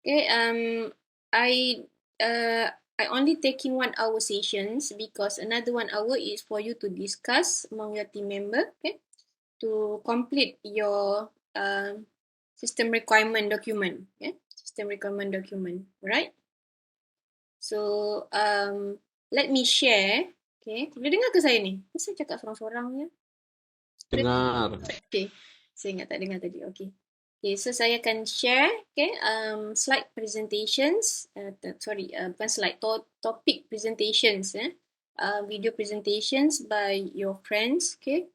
Okay, I I only taking 1 hour sessions because another 1 hour is for you to discuss among your team member, okay, to complete your system requirement document, okay, system requirement document, right? So let me share, okay. Boleh dengar ke saya ni? Saya cakap sorang-sorang je. Dengar. Okay, saya ingat tak dengar tadi. Okay. Okay, so saya akan share okay, slide presentations, bukan slide, topic presentations, video presentations by your friends, okay.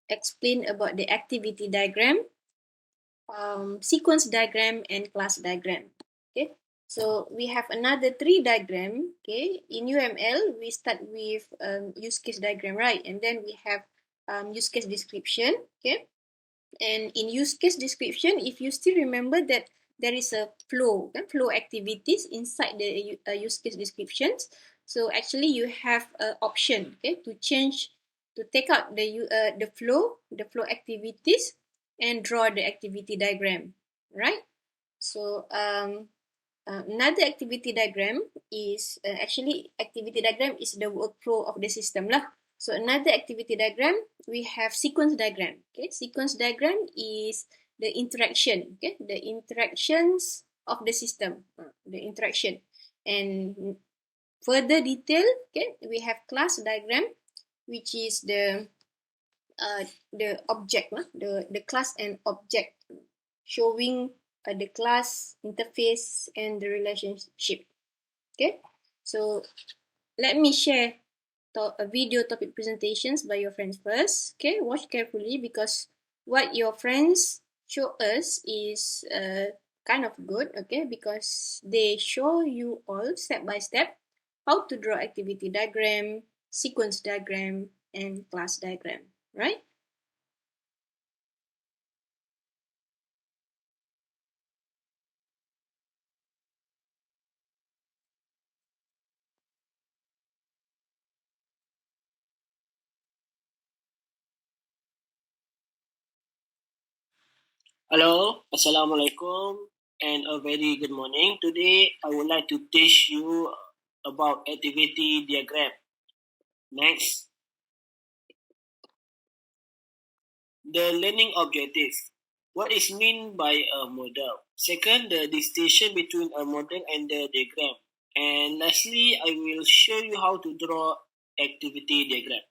Explain about the activity diagram, sequence diagram, and class diagram. Okay, so we have another 3 diagram. Okay, in UML we start with use case diagram, right? And then we have use case description. Okay, and in use case description, if you still remember that there is a flow activities inside the use case descriptions. So actually you have an option, okay, to change, to take out the flow activities and draw the activity diagram, right? So another activity diagram is actually activity diagram is the workflow of the system lah. So another activity diagram, we have sequence diagram. Okay, sequence diagram is the interaction. Okay, the interactions of the system, the interaction, and further detail. Okay, we have class diagram, which is the object, the class and object, showing the class interface and the relationship. Okay, so let me share video topic presentations by your friends first. Okay, watch carefully because what your friends show us is kind of good. Okay, because they show you all step by step how to draw activity diagram, sequence diagram, and class diagram, right? Hello, Assalamualaikum, and a very good morning. Today, I would like to teach you about activity diagram. Next, the learning objective. What is meant by a model? Second, the distinction between a model and the diagram. And lastly, I will show you how to draw activity diagram.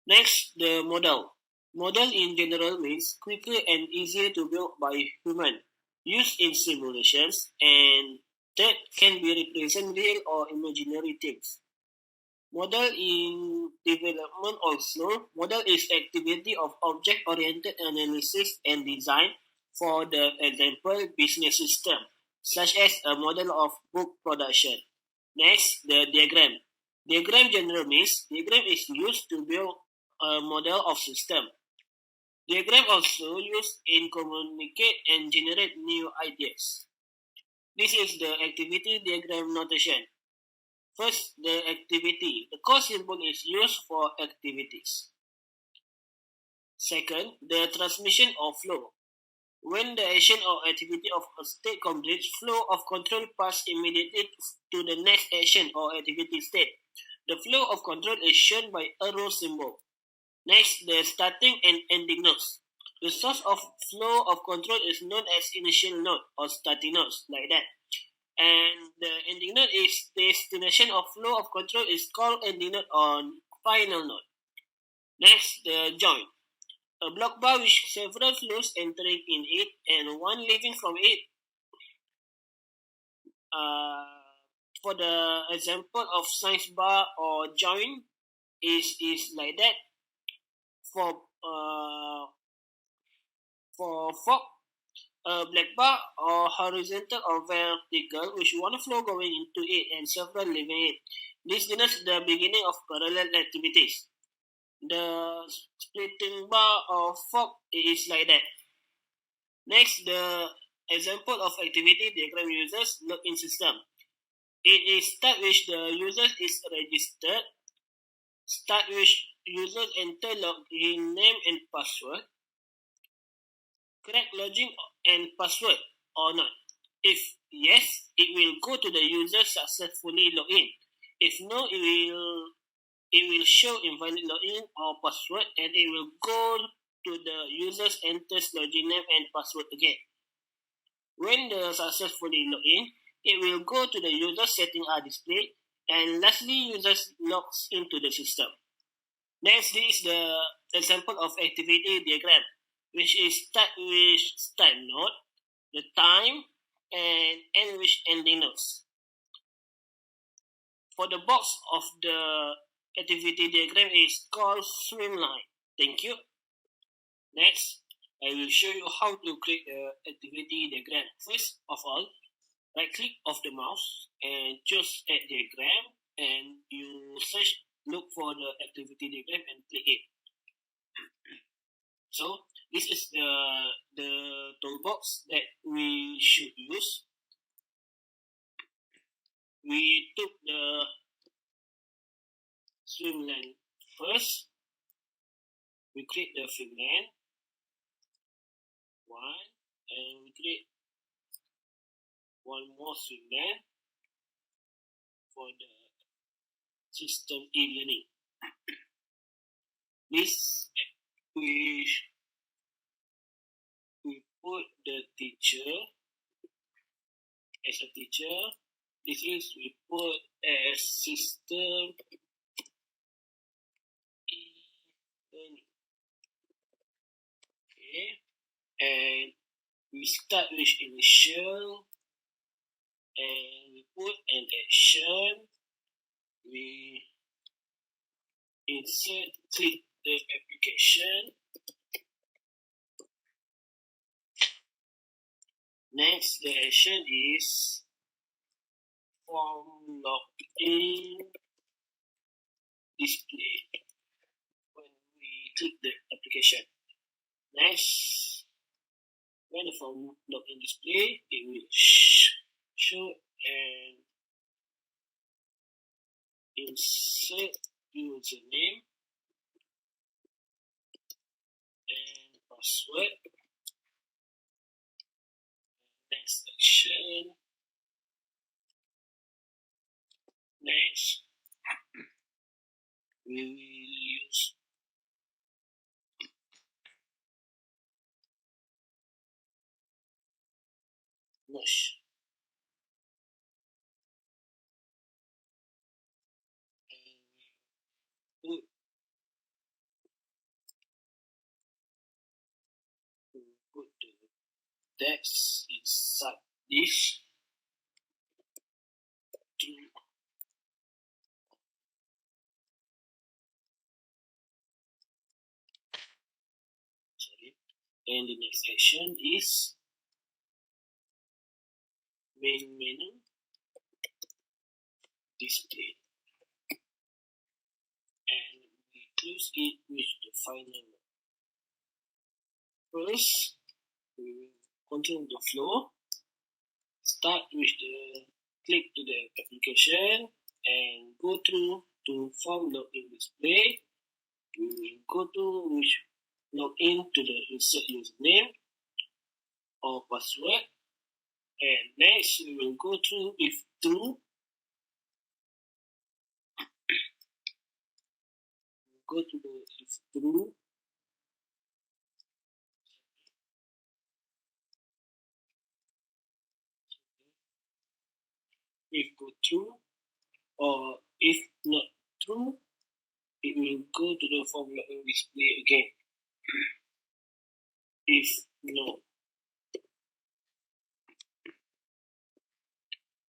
Next, the model. Model in general means quicker and easier to build by human, used in simulations, and that can be represent real or imaginary things. Model in development also. Model is activity of object-oriented analysis and design for the example business system, such as a model of book production. Next, the diagram. Diagram general means diagram is used to build a model of system. Diagram also used in communicate and generate new ideas. This is the activity diagram notation. First, the activity. The core symbol is used for activities. Second, the transmission or flow. When the action or activity of a state completes, flow of control passes immediately to the next action or activity state. The flow of control is shown by arrow symbol. Next, the starting and ending nodes. The source of flow of control is known as initial node or starting nodes, like that. And the ending node is destination of flow of control is called ending node or final node. Next, the join. A block bar with several flows entering in it and one leaving from it. For the example of science bar or join is like that. For fog, a black bar or horizontal or vertical with one flow going into it and several leaving it. This denotes the beginning of parallel activities. The splitting bar or fog is like that. Next, the example of activity diagram uses login system. It is start with the user is registered. Start with user enter login name and password. correct login and password or not? If yes, it will go to the user successfully login. If no, it will show invalid login or password, and it will go to the user's enters login name and password again. When the successfully login, it will go to the user setting are displayed, and lastly, users logs into the system. Next is the example of activity diagram, which is start with start node, the time, and end with ending nodes. For the box of the activity diagram is called swim line. Thank you. Next, I will show you how to create the activity diagram. First of all, right click of the mouse and choose add diagram, and you look for the activity diagram and click it. So this is the toolbox that we should use. We took the swim lane first. We create the swim lane one, and we create one more swim lane for the system e-learning. This we put the teacher as a teacher. This is we put as system e-learning. Okay, and we start with initial, and we put an action. We insert, click the application. Next, the action is form login display when we click the application. Next, when the form login display, it will show and insert username and password. Next action. Next, we will use mesh. And we put the text inside this to and the next action is main menu display, and we close it with the final one. First, we will continue the flow. Start with the click to the application and go through to form login display. We will go to which login to the insert username or password, and next we will go through if true. Go to the if true. If go true, or if not true, it will go to the form login display again. If no,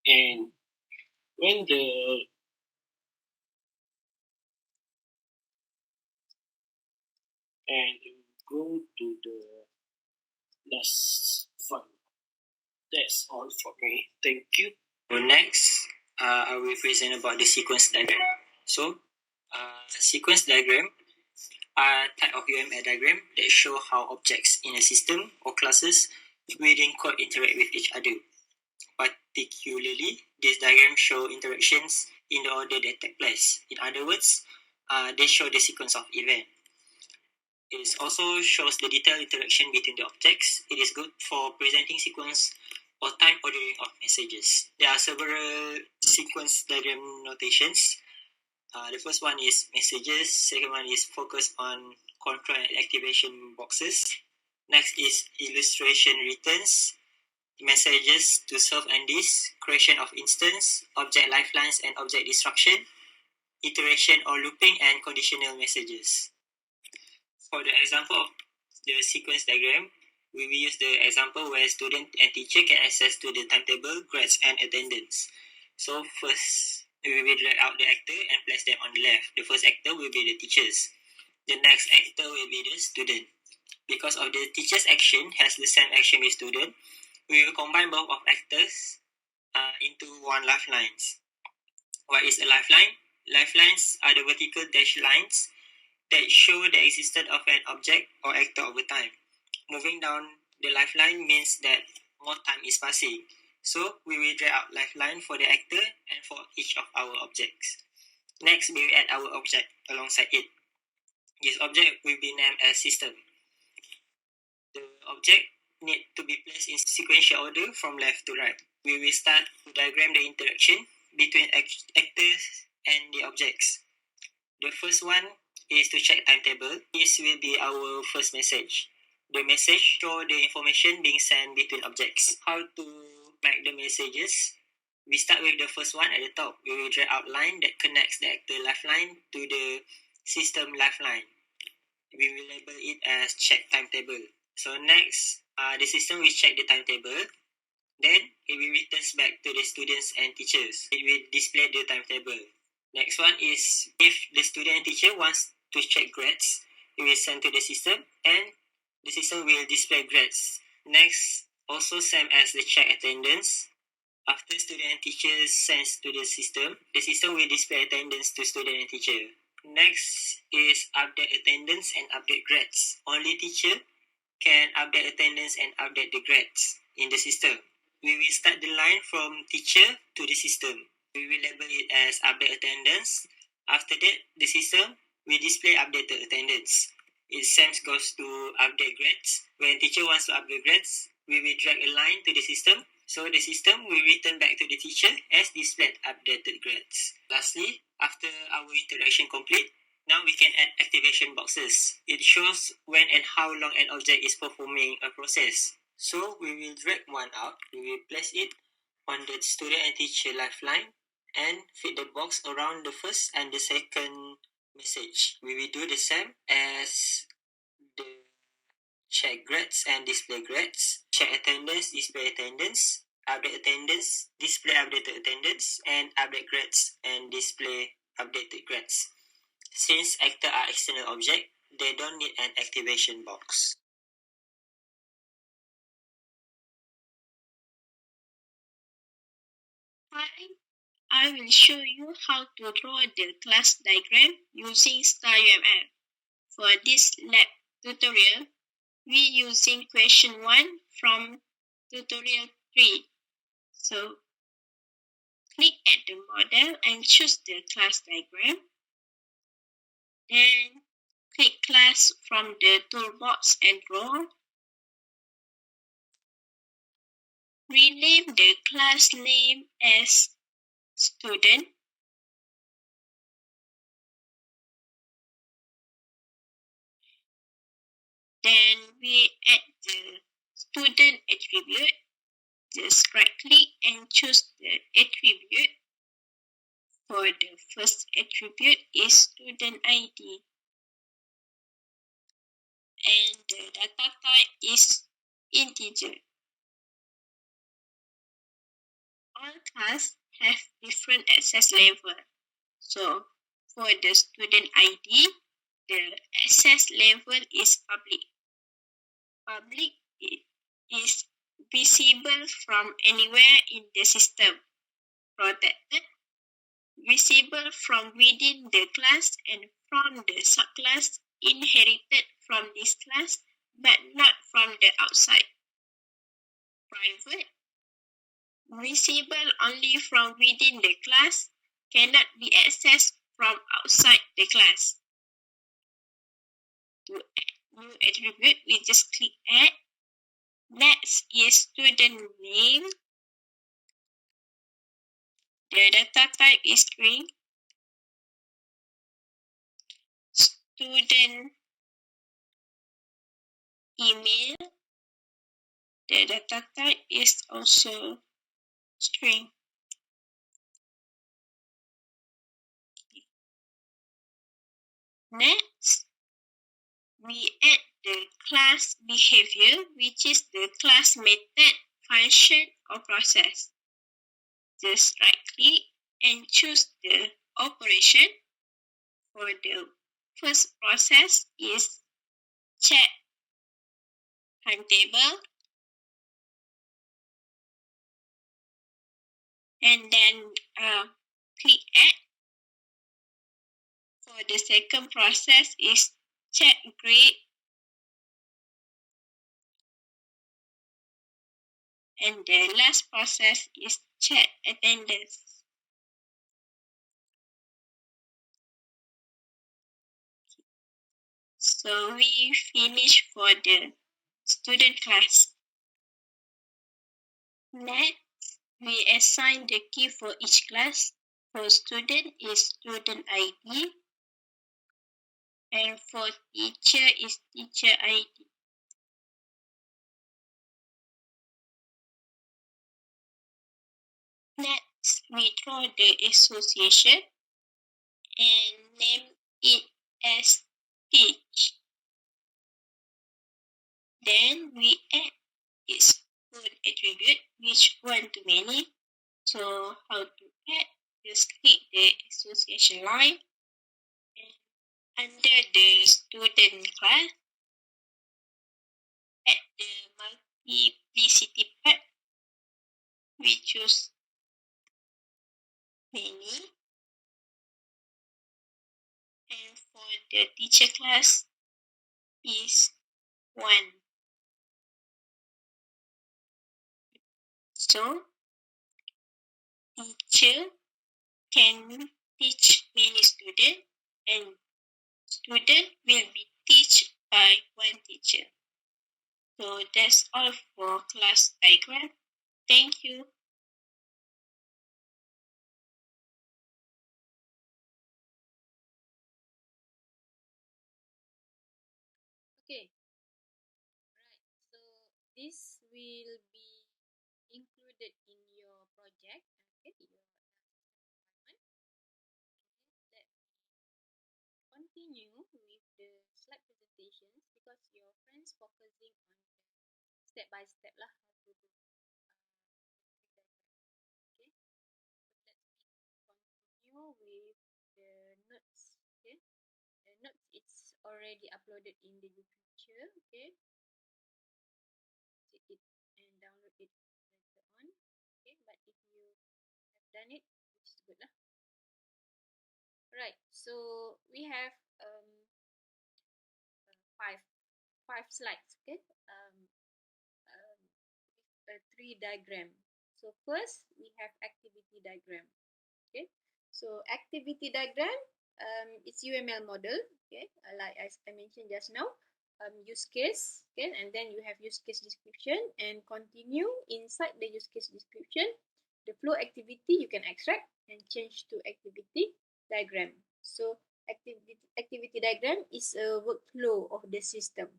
and when the and it will go to the last one. That's all for me. Thank you. So next, I will present about the sequence diagram. So, sequence diagram are type of UML diagram that show how objects in a system or classes within code interact with each other. Particularly, this diagram show interactions in the order that take place. In other words, they show the sequence of events. It also shows the detailed interaction between the objects. It is good for presenting sequence or time ordering of messages. There are several sequence diagram notations. The first one is messages. Second one is focus on control and activation boxes. Next is illustration returns, messages to serve and this, creation of instance, object lifelines and object destruction, iteration or looping, and conditional messages. For the example of the sequence diagram, we will use the example where student and teacher can access to the timetable, grades, and attendance. So first, we will drag out the actor and place them on the left. The first actor will be the teachers. The next actor will be the student. Because of the teacher's action has the same action with student, we will combine both of actors into one lifelines. What is a lifeline? Lifelines are the vertical dashed lines that show the existence of an object or actor over time. Moving down the lifeline means that more time is passing. So we will drag out lifeline for the actor and for each of our objects. Next, we will add our object alongside it. This object will be named as system. The object need to be placed in sequential order from left to right. We will start to diagram the interaction between actors and the objects. The first one is to check timetable. This will be our first message. The message shows the information being sent between objects. How to make the messages? We start with the first one at the top. We will drag out line that connects the actor lifeline to the system lifeline. We will label it as check timetable. So next, the system will check the timetable. Then it will return back to the students and teachers. It will display the timetable. Next one is if the student and teacher wants to check grades, it will send to the system and the system will display grades. Next, also same as the check attendance. After student and teacher sends to the system will display attendance to student and teacher. Next is update attendance and update grades. Only teacher can update attendance and update the grades in the system. We will start the line from teacher to the system. We will label it as update attendance. After that, the system will display updated attendance. It same goes to update grades. When teacher wants to update grades, we will drag a line to the system. So the system will return back to the teacher as displayed updated grades. Lastly, after our interaction complete, now we can add activation boxes. It shows when and how long an object is performing a process. So we will drag one out. We will place it on the student and teacher lifeline and fit the box around the first and the second message. We will do the same as the check grades and display grades, check attendance, display attendance, update attendance, display updated attendance, and update grades and display updated grades. Since actors are external objects, they don't need an activation box. I will show you how to draw the class diagram using StarUML. For this lab tutorial, we using question 1 from tutorial 3. So, click at the model and choose the class diagram. Then, click class from the toolbox and draw. Rename the class name as student. Then we add the student attribute. Just right click and choose the attribute. For the first attribute is student ID. And the data type is integer. All classes have different access level. So for the student ID, the access level is public. Public is visible from anywhere in the system. Protected, visible from within the class and from the subclass inherited from this class, but not from the outside. Private, visible only from within the class, cannot be accessed from outside the class. To add new attribute, we just click add. Next is student name. The data type is string. Student email. The data type is also string. Next, we add the class behavior, which is the class method, function, or process. Just right click and choose the operation. For the first process is check timetable, and then click add. For the second process is check grade, and the last process is check attendance. So we finish for the student class. Next, we assign the key for each class. For student is student ID, and for teacher is teacher ID. Next, we draw the association and name it as teach. Then we add its own attribute, which one to many. So how to add? Just click the association line, and under the student class, at the multiplicity part, we choose many, and for the teacher class is 1. So teacher can teach many students, and student will be taught by one teacher. So that's all for class diagram. Thank you. Okay. Right. So this will be included in your project. Okay. Your department. Let continue with the slide presentations because your friends focusing on the step by step lah how to do. Okay. So let's continue with the notes. Okay. The notes it's already uploaded in the literature. Okay. Check it and download it later on. Okay. But if you have done it, which is good lah. Right. So we have five slides. Okay. With 3 diagram. So first we have activity diagram. Okay. So activity diagram, it's UML model. Okay. Like as I mentioned just now, use case. Okay. And then you have use case description and continue inside the use case description. The flow activity you can extract and change to activity diagram. So activity diagram is a workflow of the system.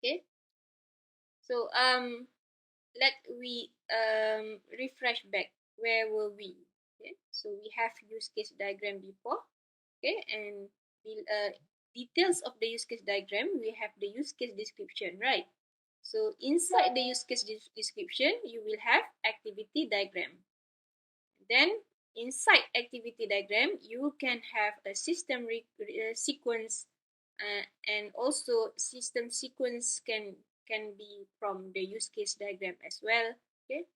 Okay. So let we refresh back. Where were we? Okay. So we have use case diagram before. Okay, and details of the use case diagram, we have the use case description, right? So inside the use case description, you will have activity diagram. Then inside activity diagram, you can have a system sequence, and also system sequence can be from the use case diagram as well. Okay,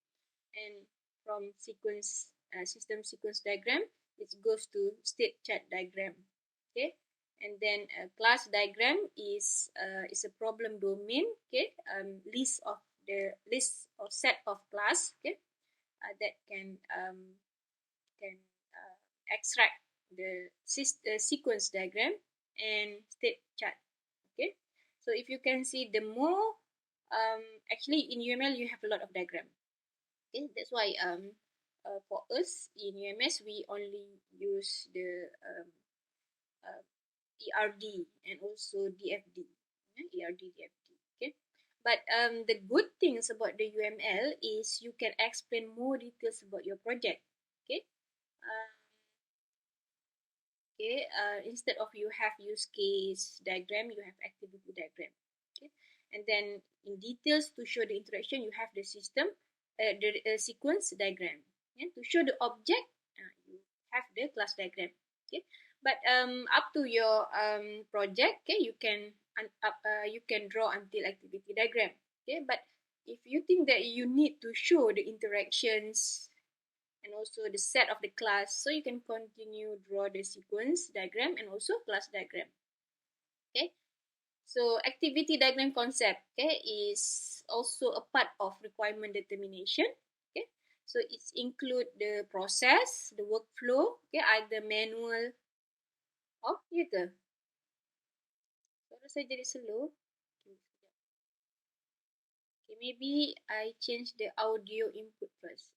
and from sequence system sequence diagram, it goes to state chart diagram. Okay, and then a class diagram is a problem domain. Okay, list of set of class. Okay, that can extract the sequence diagram and state chart. Okay, So if you can see, the more actually in UML you have a lot of diagram. Okay, that's why for us in UMS we only use the ERD and also DFD. ERD, DFD. Okay, but the good things about the UML is you can explain more details about your project. Okay. Instead of you have use case diagram, you have activity diagram. Okay, and then in details to show the interaction, you have the system, the sequence diagram. Yeah? To show the object, you have the class diagram. Okay, but up to your project, okay, you can draw until activity diagram. Okay, but if you think that you need to show the interactions and also the set of the class, so you can continue draw the sequence diagram and also class diagram. Okay, so activity diagram concept, okay, is also a part of requirement determination. Okay, so it's include the process, the workflow, okay, either manual or ya ke? Suara saya jadi slow. Okay, maybe I change the audio input first.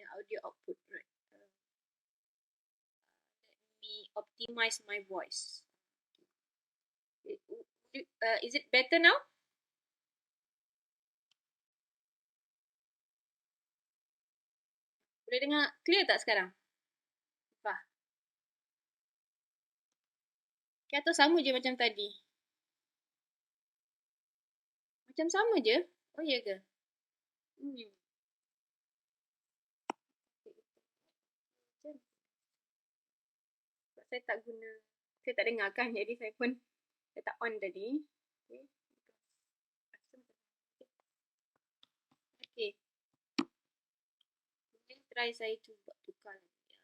Audio output, right? Let me optimize my voice. Is it better now? Boleh dengar clear tak sekarang? Apa? Okay, atau sama je macam tadi? Macam sama je? Oh, ya ke? Sebab saya tak guna, saya tak dengar kan, jadi saya pun saya tak on tadi. Okay. Okay. Mungkin try saya cuba tukar lagi.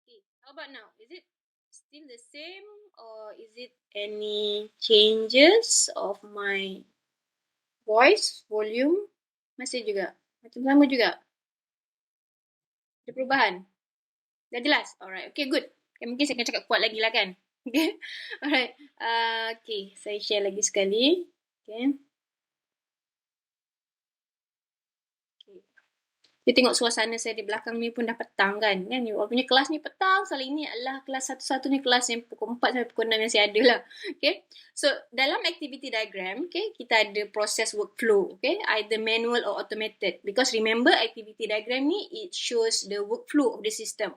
Okay, how about now? Is it still the same or is it any changes of my voice, volume? Masih juga? Macam sama juga? Ada perubahan? Dah jelas? Alright, okay, good. Okay, mungkin saya akan cakap kuat lagi lah kan? Okay, alright. Okay, saya share lagi sekali. Okay. You tengok suasana saya di belakang ni pun dah petang kan? You punya kelas ni petang. Soal ini adalah kelas satu-satunya kelas yang pukul 4 sampai pukul 6 yang saya ada lah. Okay. So, dalam activity diagram, okay, kita ada proses workflow. Okay. Either manual or automated. Because remember, activity diagram ni, it shows the workflow of the system.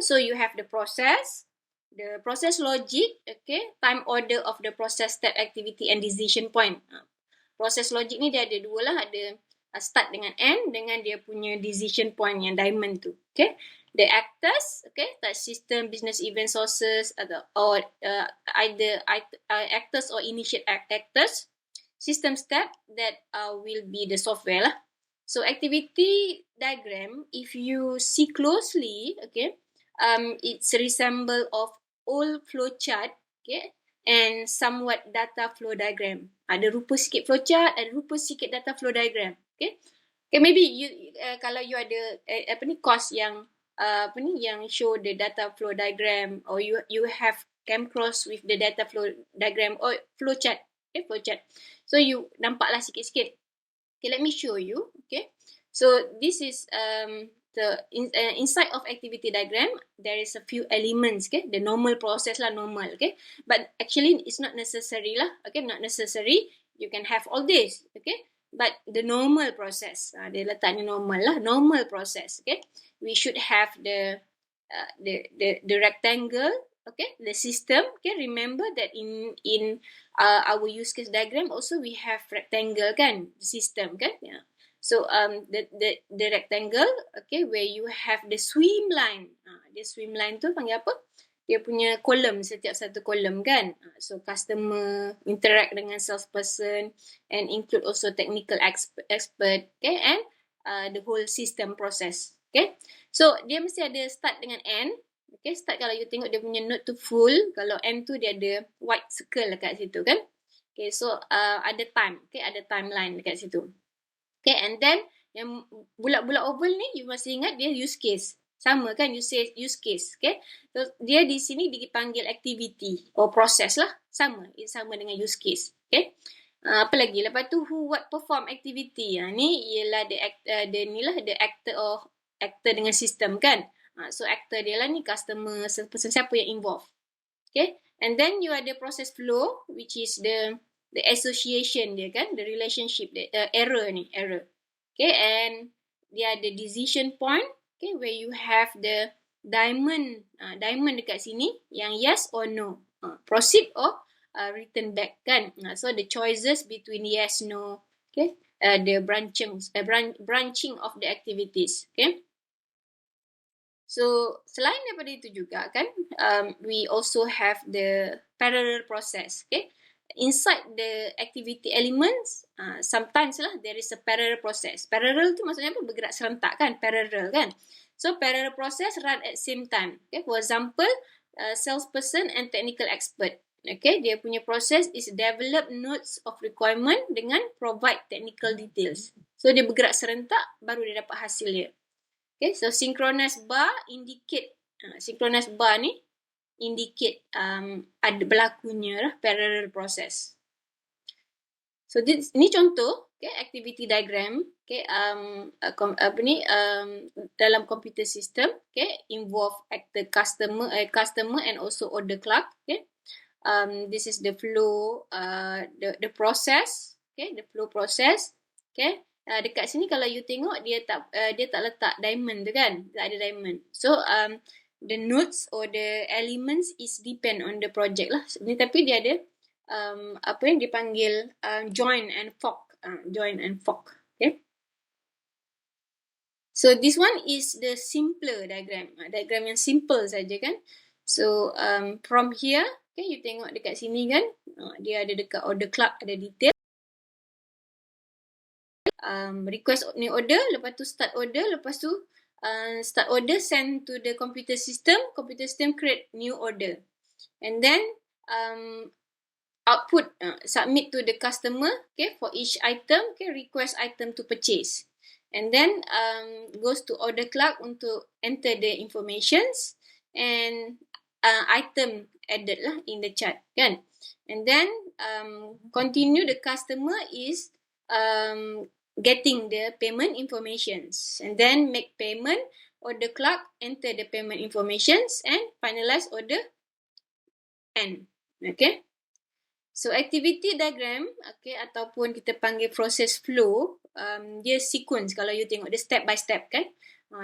So, you have the process logic, okay, time order of the process step activity and decision point. Proses logic ni dia ada dua lah. Ada start dengan end dengan dia punya decision point yang diamond tu. Okay. The actors, okay, that system, business event sources, or either actors or initiate actors. System step that will be the software lah. So activity diagram, if you see closely, okay, it's resemble of old flowchart, okay, and somewhat data flow diagram. Ada rupa sikit flowchart, ada rupa sikit data flow diagram. Okay. Okay, maybe you kalau you ada course yang yang show the data flow diagram, or you have came across with the data flow diagram or flowchart. Okay, flowchart. So you nampaklah sikit-sikit. Okay, let me show you. Okay. So this is the inside of activity diagram, there is a few elements, okay, the normal process lah, normal, okay, but actually it's not necessary lah, okay, not necessary, you can have all this, okay, but the normal process, dia letaknya normal lah, normal process, okay, we should have the rectangle, okay, the system, okay, remember that in our use case diagram also we have rectangle kan, the system kan, yeah. So the rectangle, okay, where you have the swim line. The swim line tu panggil apa? Dia punya kolom, setiap satu kolom kan. So customer interact dengan salesperson and include also technical expert, okay, and the whole system process, okay. So dia mesti ada start dengan end. Okay, start kalau you tengok dia punya node tu full, kalau end tu dia ada white circle dekat situ kan. Okay, so ada time, okay, ada timeline dekat situ. Okay, and then yang bulat-bulat oval ni, you mesti ingat dia use case. Sama kan use case. Okay. So, dia di sini dipanggil activity or process lah. Sama dengan use case. Okay. Apa lagi? Lepas tu who what perform activity. Ni ialah the actor dengan sistem kan. So actor dia lah ni customer, person siapa yang involved. Okay. And then you ada process flow which is the association dia kan, the relationship dia, error. Okay, and dia ada decision point, okay, where you have the diamond dekat sini yang yes or no, proceed or return back kan. So the choices between yes, no, okay, the branching of the activities, okay. So selain daripada itu juga kan, we also have the parallel process, okay. Inside the activity elements, sometimes lah there is a parallel process. Parallel tu maksudnya apa? Bergerak serentak kan, parallel kan. So parallel process run at same time. Okay, for example, salesperson and technical expert. Okay, dia punya proses is develop notes of requirement dengan provide technical details. So dia bergerak serentak, baru dia dapat hasil dia. Okay, so synchronous bar indicate, synchronous bar ni indicate ada berlakunya lah parallel process. So ni contoh, okay, activity diagram, okay, dalam computer system, okay, involve actor, customer and also order clerk, okay. This is the flow, the process, okay, the flow process, okay. Dekat sini kalau you tengok dia tak letak diamond tu kan, tak ada diamond. So the nodes or the elements is depend on the project lah. Tapi dia ada apa yang dipanggil join and fork. Okay. So this one is the simpler diagram. Diagram yang simple saja kan. So from here, okay, you tengok dekat sini kan, dia ada dekat order clerk ada detail. Request new order, lepas tu start order, lepas tu start order send to the computer system create new order, and then output submit to the customer, okay, for each item, okay, request item to purchase, and then goes to order clerk untuk enter the informations and item added lah in the chart kan, and then continue the customer is getting the payment informations, and then make payment, order clerk enter the payment informations and finalize order end. Okay. So activity diagram, okay, ataupun kita panggil process flow, dia sequence. Kalau you tengok dia step by step kan,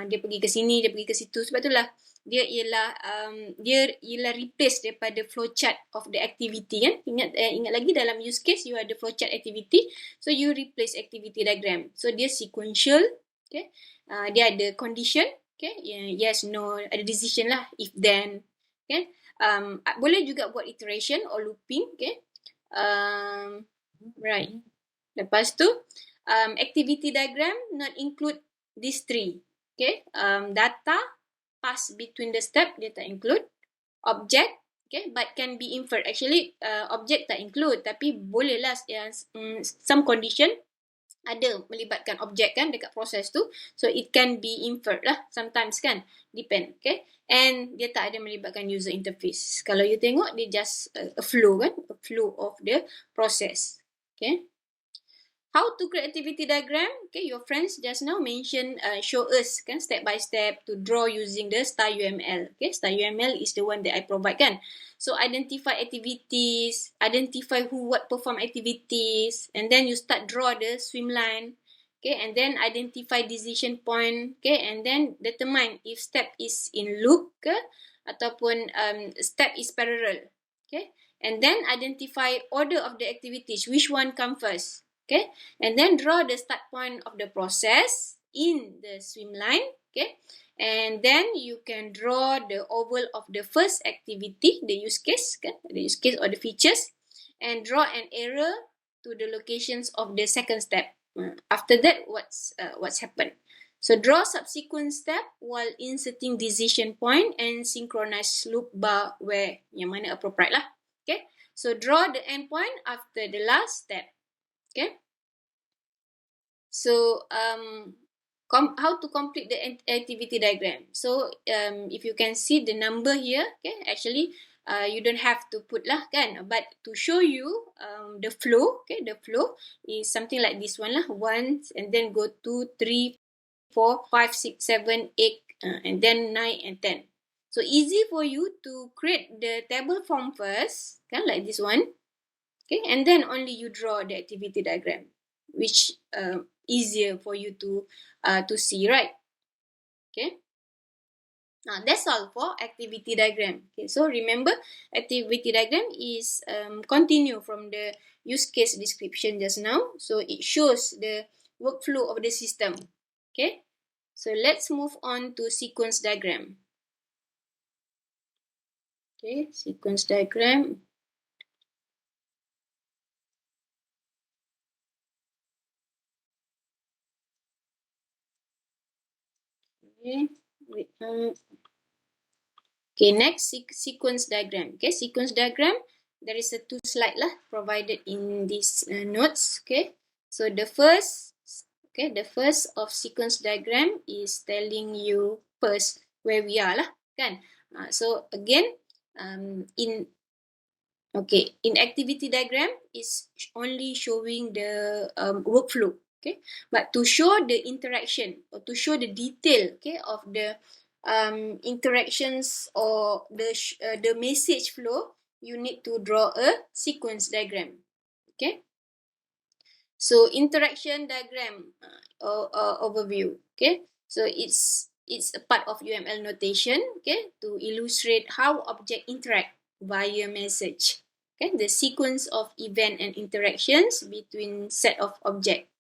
dia pergi ke sini, dia pergi ke situ. Sebab itulah dia ialah replace daripada flowchart of the activity kan. Ingat lagi dalam use case you ada flowchart activity, so you replace activity diagram. So dia sequential, okay. Dia ada condition, okay, yes, no, ada decision lah, if then, okay. Boleh juga buat iteration or looping, okay. Right. Lepas tu activity diagram not include these three, okay. Data pass between the step dia tak include, object, okay, but can be inferred. Actually object tak include, tapi bolehlah some condition ada melibatkan object kan dekat proses tu, so it can be inferred lah sometimes kan, depend, okay. And dia tak ada melibatkan user interface. Kalau you tengok dia just a flow kan, a flow of the process, okay. How to create activity diagram? Okay, your friends just now mention, show us kan step by step to draw using the star UML. Okay, star UML is the one that I provide kan. So identify activities, identify who what perform activities, and then you start draw the swim line. Okay, and then identify decision point. Okay, and then determine if step is in loop ke ataupun step is parallel. Okay, and then identify order of the activities, which one come first. Okay, and then draw the start point of the process in the swim line, okay, and then you can draw the oval of the first activity, the use case, okay? The use case or the features, and draw an arrow to the locations of the second step. After that, what's happened? So draw subsequent step while inserting decision point and synchronize loop bar where yang mana appropriate lah, okay. So draw the endpoint after the last step. Okay, so how to complete the activity diagram. So if you can see the number here, okay, actually you don't have to put lah kan, but to show you the flow, okay, the flow is something like this one lah, 1 and then go 2, 3, 4, 5, 6, 7, 8 and then 9 and 10. So easy for you to create the table form first, kan, like this one, okay, and then only you draw the activity diagram, which easier for you to see, right? Okay. Now that's all for activity diagram. Okay, so remember, activity diagram is continue from the use case description just now. So it shows the workflow of the system. Okay, so let's move on to sequence diagram. Okay, sequence diagram. Okay, okay, next sequence diagram. Okay, sequence diagram, there is a 2 slide lah provided in these notes. Okay, so the first of sequence diagram is telling you first where we are lah kan. So again, in activity diagram is only showing the workflow. Okay, but to show the interaction or to show the detail, okay, of the interactions or the message flow, you need to draw a sequence diagram. Okay, so interaction diagram overview. Okay, so it's a part of UML notation, okay, to illustrate how object interact via message. Okay, the sequence of event and interactions between set of object.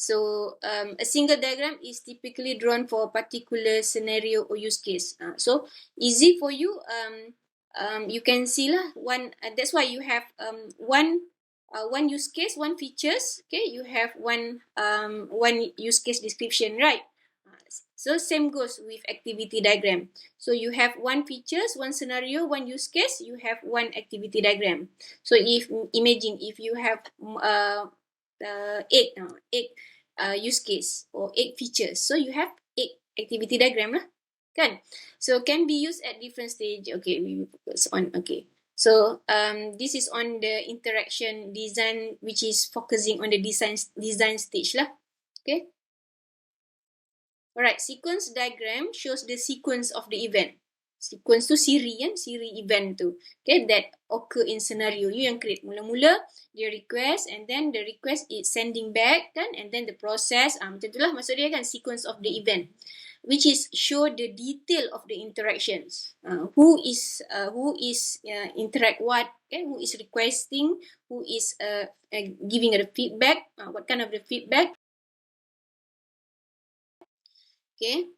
So a single diagram is typically drawn for a particular scenario or use case. So easy for you. You can see lah one. That's why you have one use case, one features. Okay, you have one use case description, right? So same goes with activity diagram. So you have one features, one scenario, one use case. You have one activity diagram. So if imagine if you have eight use case or 8 features, so you have 8 activity diagram lah, kan? So can be used at different stage. Okay, we focus on. Okay, so this is on the interaction design, which is focusing on the design stage lah. Okay. Alright, sequence diagram shows the sequence of the event. Sequence tu siri kan, siri event tu. Okay, that occur in scenario. You yang create mula-mula, dia request and then the request is sending back kan, and then the process, macam tu lah maksud dia kan, sequence of the event. Which is show the detail of the interactions. Who is interact what, okay? Who is requesting, who is giving the feedback, what kind of the feedback. Okay.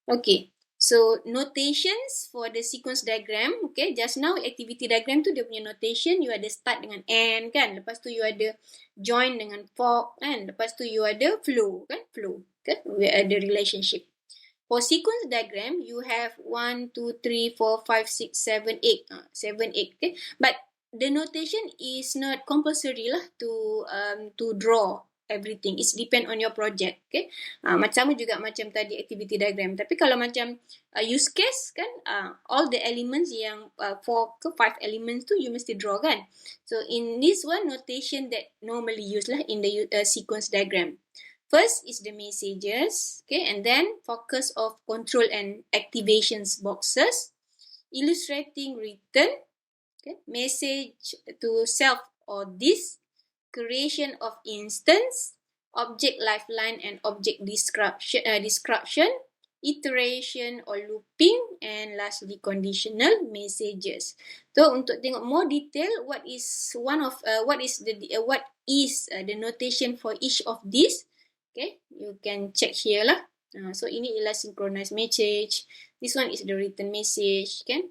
Okay. So notations for the sequence diagram. Okay. Just now activity diagram tu dia punya notation, you ada start dengan and kan. Lepas tu you ada join dengan for kan. Lepas tu you ada flow kan. Flow. Okay. We ada relationship. For sequence diagram, you have 1, 2, 3, 4, 5, 6, 7, 8. 7, 8. Okay. But the notation is not compulsory lah to draw everything. It's depend on your project. Okay. Macam juga macam tadi activity diagram. Tapi kalau macam use case kan, all the elements yang 4 ke 5 elements tu you mesti draw kan. So in this one, notation that normally used lah in the sequence diagram. First is the messages, okay, and then focus of control and activations boxes, illustrating return, okay, message to self or this, creation of instance, object lifeline and object description, iteration or looping, and lastly conditional messages. So untuk tengok more detail, what is the notation for each of these? Okay, you can check here lah. So ini ialah synchronized message. This one is the written message, kan?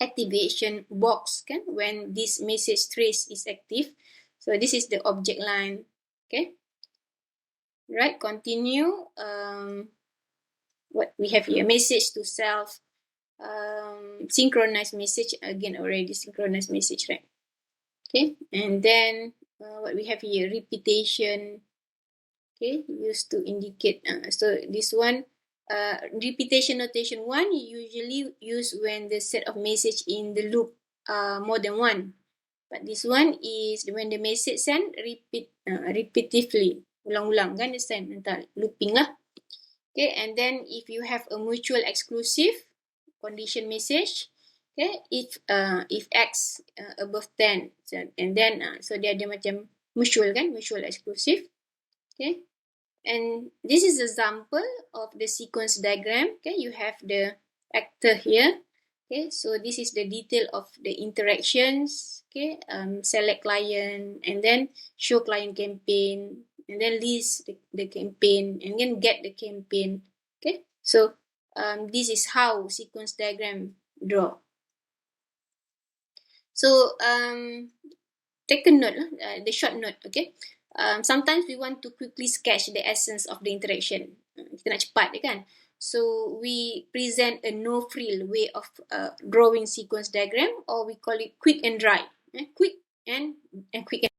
Activation box, kan? When this message trace is active. So this is the object line. Okay. Right, continue. What we have here, message to self, synchronized message, again already synchronized message, right? Okay, and then what we have here, repetition, Okay, used to indicate. So this one, repetition notation 1 usually used when the set of message in the loop more than one. But this one is when the message send repetitively, ulang-ulang kan dia send, entah looping lah. Okay, and then if you have a mutual exclusive condition message, okay, if x above 10, so, and then so dia ada macam mutual kan, mutual exclusive. Okay, and this is example of the sequence diagram. Okay, you have the actor here. Okay, so this is the detail of the interactions. Okay, select client and then show client campaign and then list the campaign and then get the campaign. Okay, so this is how sequence diagram draw. So take a note, the short note. Okay, sometimes we want to quickly sketch the essence of the interaction. Kita nak cepat kan. So we present a no-frill way of drawing sequence diagram, or we call it quick and dry. Quick and quick and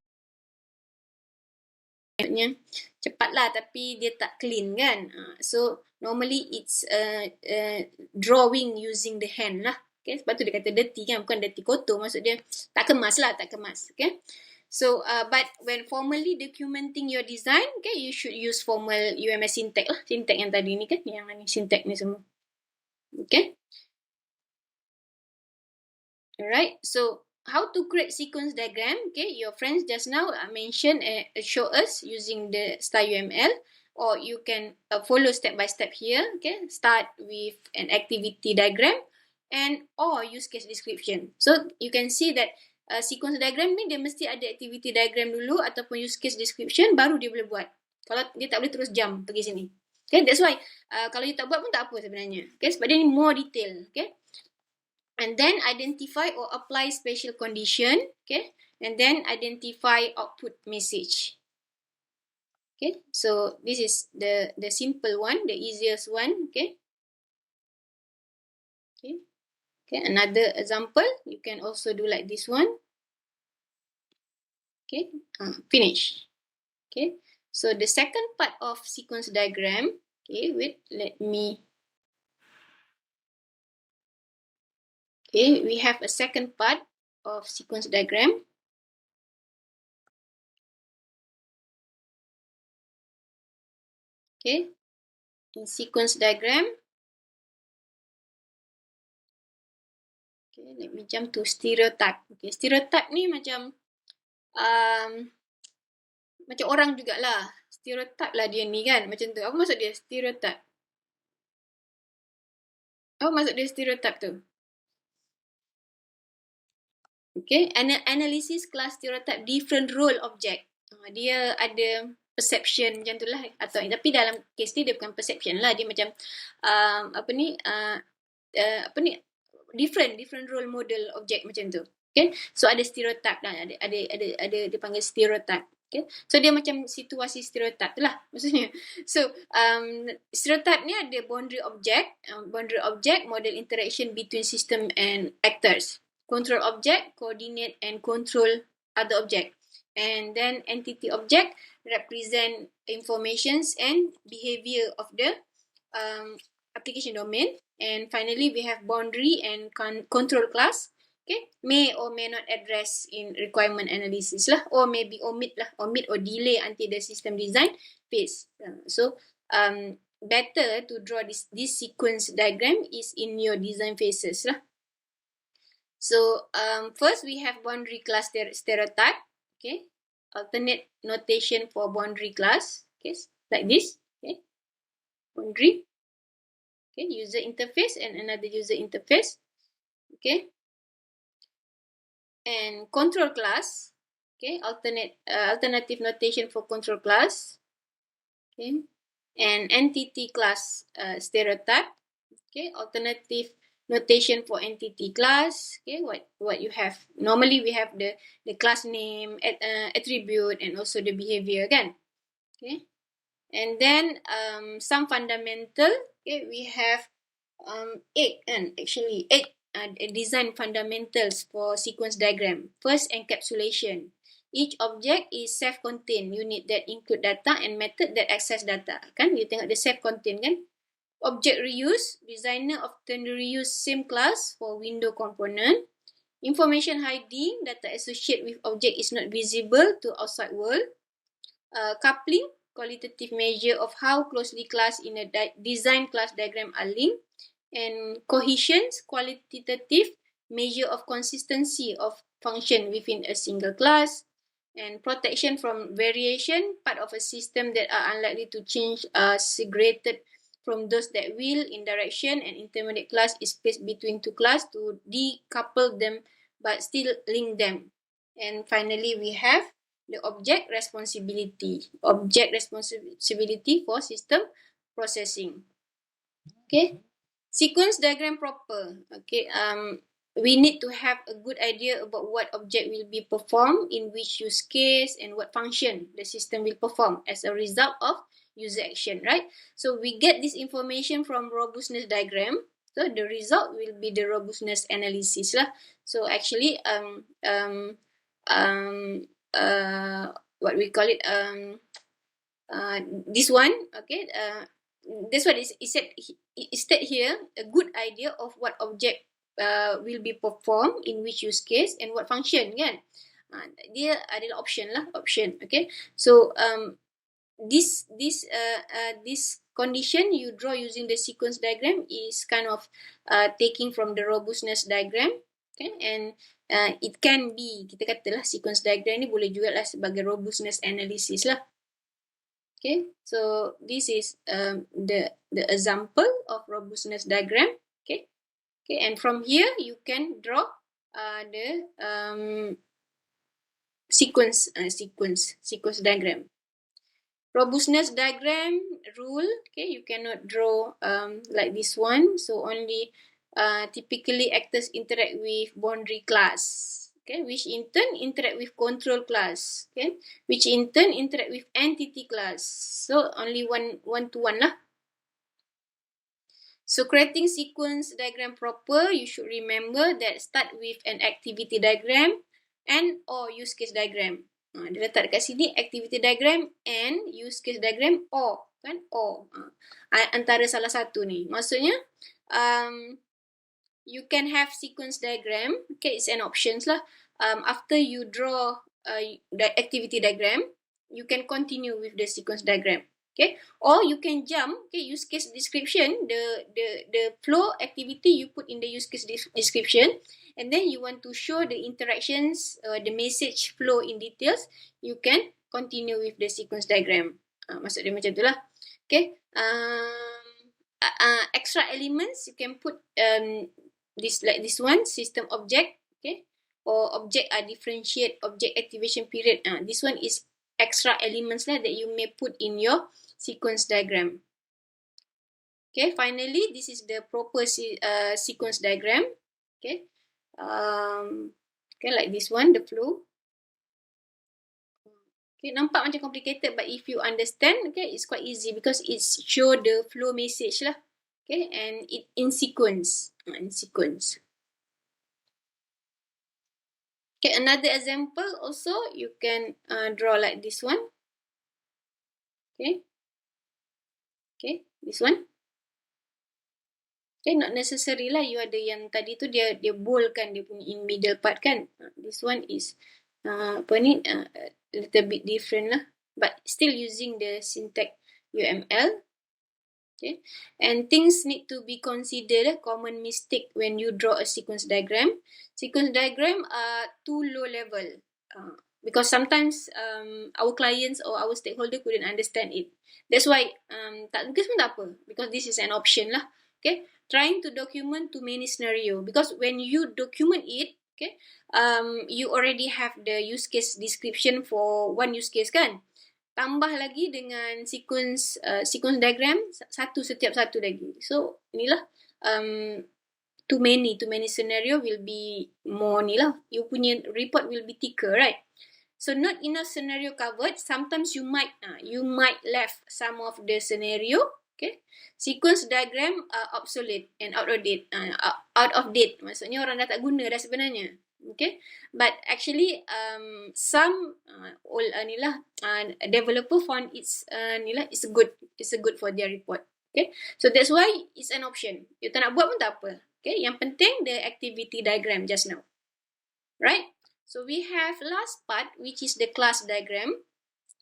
maksudnya cepat lah tapi dia tak clean kan. So normally it's drawing using the hand lah. Okay, sebab tu dia kata dirty kan, bukan dirty kotor, maksud dia tak kemas lah, tak kemas. Okay. So, but when formally documenting your design, okay, you should use formal UMS syntax lah. Syntax yang tadi ni kan, yang ni syntax ni semua. Okay. Alright, so how to create sequence diagram? Okay, your friends just now mentioned show us using the star UML, or you can follow step by step here. Okay, start with an activity diagram and or use case description. So you can see that sequence diagram ni dia mesti ada activity diagram dulu ataupun use case description baru dia boleh buat. Kalau dia tak boleh terus jump pergi sini. Okay, that's why kalau you tak buat pun tak apa sebenarnya. Okay, sebab dia ni more detail. Okay. And then identify or apply special condition, okay? And then identify output message. Okay, so this is the simple one, the easiest one, okay? Okay, okay. Another example, you can also do like this one. Okay, finish. Okay, so the second part of sequence diagram, okay, wait, let me. Okay, we have a second part of sequence diagram. Okay, in sequence diagram. Okay, let me jump to stereotype. Okay, stereotype ni macam macam orang jugalah. Stereotype lah dia ni kan, macam tu. Apa maksud dia stereotype? Apa maksud dia stereotype tu? Okay, analysis class stereotype different role object. Dia ada perception macam tu lah. Atau, tapi dalam case ni dia bukan perception lah. Dia macam different role model object macam tu. Okay, so ada stereotype lah. Ada dia panggil stereotype. Okay, so dia macam situasi stereotype tu lah maksudnya. So stereotype ni ada boundary object, model interaction between system and actors, control object, coordinate and control other object, and then entity object represent informations and behavior of the application domain, and finally we have boundary and control class. Okay, may or may not address in requirement analysis lah, or maybe omit or delay until the system design phase. So better to draw this sequence diagram is in your design phases lah. So first we have boundary class stereotype. Okay, alternate notation for boundary class. Okay, like this. Okay, boundary. Okay, user interface and another user interface. Okay. And control class, okay, alternative notation for control class, okay, and entity class stereotype, okay, alternative notation for entity class, okay, what you have. Normally we have the class name, attribute, and also the behavior again, okay, and then some fundamental, okay, we have 8 design fundamentals for sequence diagram. First, encapsulation. Each object is self-contained unit that include data and method that access data. Kan, you tengok the self-contained kan. Object reuse, designer often reuse same class for window component. Information hiding, data associated with object is not visible to outside world. Coupling, qualitative measure of how closely class in a design class diagram are linked. And cohesion, qualitative measure of consistency of function within a single class. And protection from variation, part of a system that are unlikely to change are segregated from those that will. In direction, and intermediate class is placed between two classes to decouple them but still link them. And finally, we have the object responsibility. Object responsibility for system processing. Okay. Sequence diagram proper. Okay. We need to have a good idea about what object will be performed in which use case and what function the system will perform as a result of user action, right? So we get this information from robustness diagram. So the result will be the robustness analysis lah. So actually what we call it this one, okay, that's what it said here, a good idea of what object will be performed in which use case and what function kan. Dia adalah option, okay. So this condition you draw using the sequence diagram is kind of taking from the robustness diagram, okay. And it can be, kita katalah sequence diagram ni boleh juga lah sebagai robustness analysis lah. Okay, so this is the example of robustness diagram. Okay, and from here you can draw the sequence diagram. Robustness diagram rule. Okay, you cannot draw like this one. So only typically actors interact with boundary class. Okay, which in turn interact with control class. Okay, which in turn interact with entity class. So only one to one lah. So creating sequence diagram proper, you should remember that start with an activity diagram and or use case diagram. Dia letak dekat sini activity diagram and use case diagram or kan, or antara salah satu ni. Maksudnya you can have sequence diagram. Okay, it's an options lah. After you draw the activity diagram, you can continue with the sequence diagram. Okay, or you can jump. Okay, use case description, the flow activity you put in the use case description, and then you want to show the interactions, the message flow in details, you can continue with the sequence diagram. Maksud dia macam tu lah. Okay, extra elements you can put this like this one, system object. Okay, or object are differentiate object activation period. This one is extra elements lah that you may put in your sequence diagram. Okay, finally, this is the proper sequence diagram. Okay, okay, like this one, the flow. Okay, nampak macam complicated, but if you understand, okay, it's quite easy because it show the flow message lah. Okay, and it in sequence. Okay, another example also, you can draw like this one. Okay, this one. Okay, not necessary lah you ada yang tadi tu dia bold kan, dia punya in middle part kan. This one is a little bit different lah, but still using the syntax UML. Okay, and things need to be considered. Common mistake when you draw a sequence diagram. Sequence diagram are too low level because sometimes our clients or our stakeholder couldn't understand it. That's why tak tulis pun tak apa, because this is an option lah. Okay, trying to document too many scenario, because when you document it, okay, you already have the use case description for one use case kan. Tambah lagi dengan sequence diagram setiap satu lagi. So inilah too many scenario will be more ni lah. You punya report will be thicker, right? So not enough scenario covered. Sometimes you might left some of the scenario. Okay, sequence diagram are obsolete and out of date. Maksudnya orang dah tak guna dah sebenarnya. Okay, but actually some developer found it's it's a good for their report. Okay, so that's why it's an option. You tak nak buat pun tak apa. Okay, yang penting the activity diagram just now, right? So we have last part, which is the class diagram.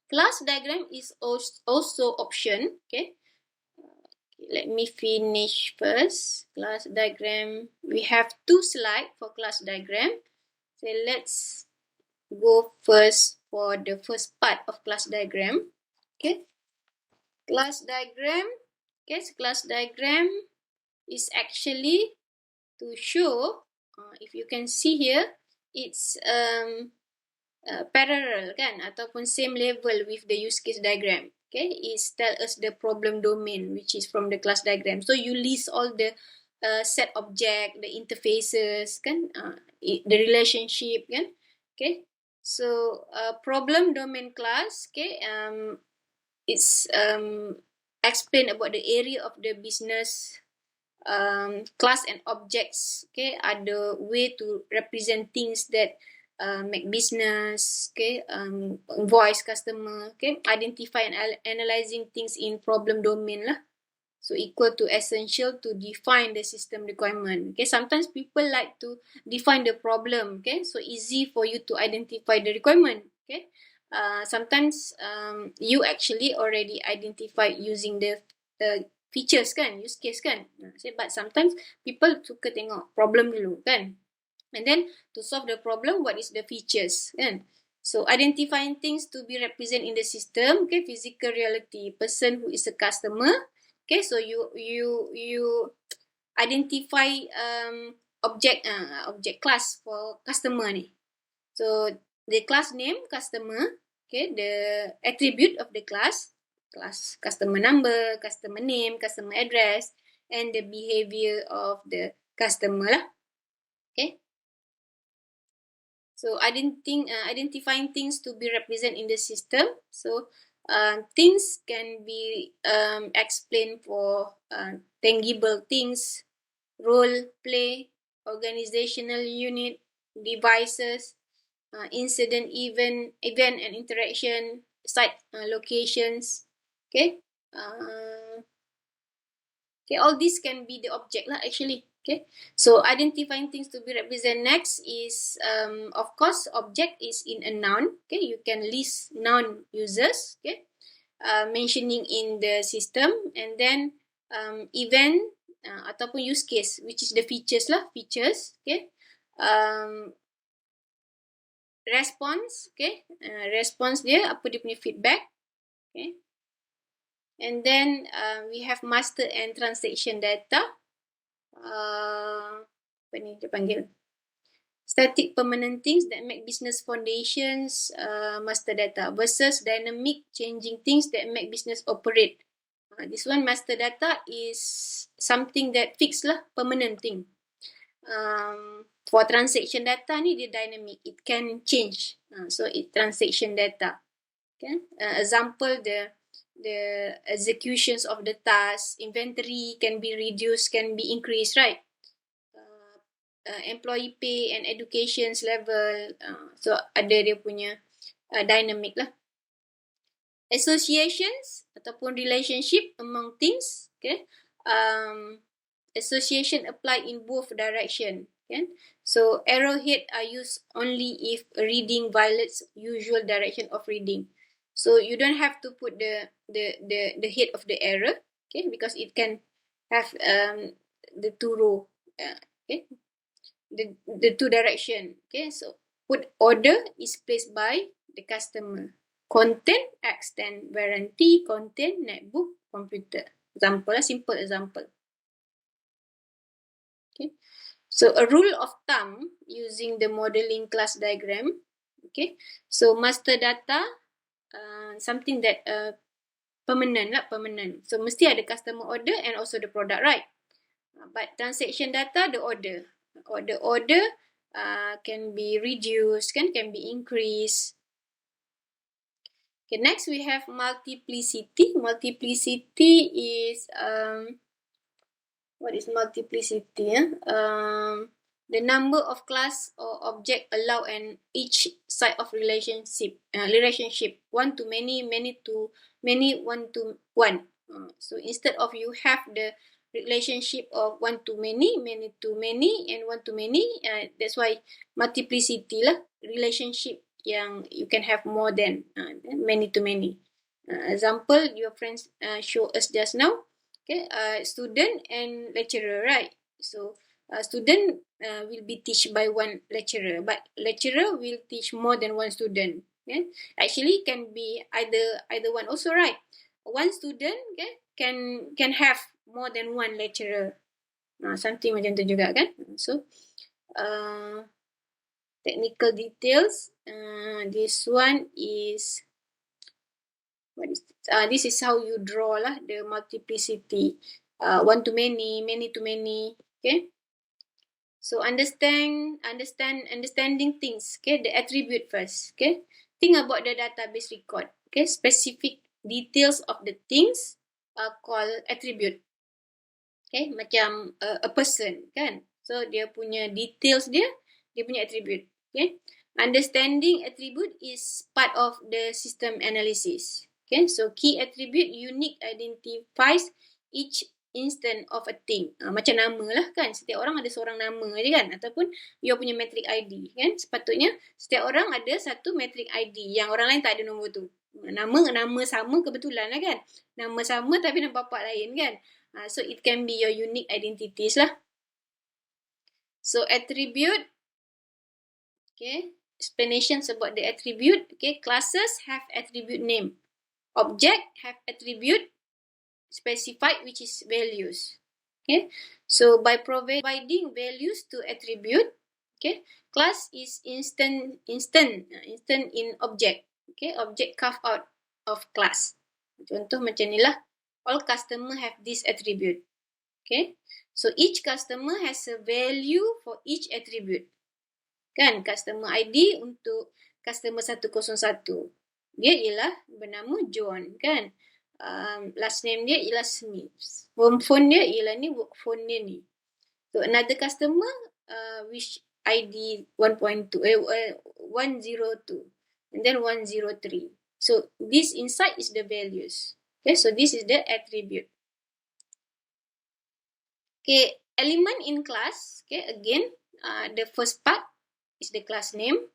Class diagram is also option. Okay, let me finish first. Class diagram, we have 2 slides for class diagram. So let's go first for the first part of class diagram. Okay, class diagram. Okay, so class diagram is actually to show, if you can see here, it's parallel kan, ataupun same level with the use case diagram. Okay, it's tell us the problem domain, which is from the class diagram. So you list all the set object, the interfaces kan, the relationship kan. Okay, so problem domain class, okay, it's explain about the area of the business. Class and objects, okay, are the way to represent things that make business, okay, voice customer, okay, identify and analyzing things in problem domain lah. So equal to essential to define the system requirement. Okay, sometimes people like to define the problem, okay, so easy for you to identify the requirement. Okay, sometimes you actually already identified using the features kan, use case kan. But sometimes people suka tengok problem dulu kan, and then to solve the problem, what is the features kan. So identifying things to be represented in the system, okay, physical reality, person who is a customer. Okay, so you identify object class for customer ni. So the class name customer, okay, the attribute of the class customer number, customer name, customer address, and the behavior of the customer lah. Okay. So identifying things to be represented in the system. So things can be explained for tangible things, role play, organizational unit, devices, incident, event and interaction, site locations. Okay. Okay, all these can be the object lah actually. Okay, so identifying things to be represented next is, of course, object is in a noun. Okay, you can list noun users. Okay, mentioning in the system, and then event ataupun use case, which is the features lah, features. Okay, response. Okay, response dia apa dia punya feedback. Okay, and then we have master and transaction data. Apa ni dia panggil, static permanent things that make business foundations, master data, versus dynamic changing things that make business operate. This one, master data, is something that fixed lah, permanent thing. For transaction data ni dia dynamic, it can change. So it transaction data. Okay, example, the executions of the task, inventory can be reduced, can be increased, right? Employee pay and education's level, so ada dia punya dynamic lah. Associations ataupun relationship among things, okay? Association apply in both direction, okay? So arrowhead are used only if reading violates usual direction of reading. So you don't have to put the head of the arrow, okay, because it can have the two row, okay, the two direction, okay. So put order is placed by the customer. Content, extend warranty, content, netbook, computer. Example, a simple example. Okay. So a rule of thumb using the modeling class diagram. Okay. So master data, something that permanent lah, permanent. So mesti ada customer order and also the product, right? But transaction data, the order. Order can be reduced, can be increased. Okay, next we have multiplicity. Multiplicity is what is multiplicity? The number of class or object allow and each side of relationship 1 to many, many to many, 1 to 1. So instead of you have the relationship of 1 to many, many to many, and 1 to many, that's why multiplicity lah, relationship yang you can have more than many to many. Example your friends show us just now, okay, student and lecturer, right? So student will be taught by one lecturer, but lecturer will teach more than one student. Okay? Actually, can be either one also, right? One student, okay, can have more than one lecturer. Something macam tu juga kan? So technical details. This one is this is how you draw lah the multiplicity. 1 to many, many to many. Okay. So understanding things. Okay, the attribute first. Okay, think about the database record. Okay, specific details of the things are called attribute. Okay, macam a person kan. So dia punya details dia punya attribute. Okay, understanding attribute is part of the system analysis. Okay, so key attribute unique identifies each instant of a thing. Macam nama lah kan. Setiap orang ada seorang nama je kan. Ataupun your punya metric ID kan. Sepatutnya setiap orang ada satu metric ID yang orang lain tak ada nombor tu. Nama sama kebetulan lah kan. Nama sama tapi nama bapak lain kan. So it can be your unique identities lah. So attribute. Okay. Explanations about the attribute. Okay. Classes have attribute name. Object have attribute specified, which is values. Okay. So by providing values to attribute, okay, class is instant in object. Okay, object carved out of class. Contoh macam ni lah. All customer have this attribute. Okay. So each customer has a value for each attribute. Kan, customer ID untuk customer 101. Dia ialah bernama John kan. Last name dia ialah Smith. Home phone dia ialah ni, work phone dia ni. So another customer which ID 102 and then 103. So this inside is the values. Okay, so this is the attribute. Okay, element in class. Okay, again, the first part is the class name.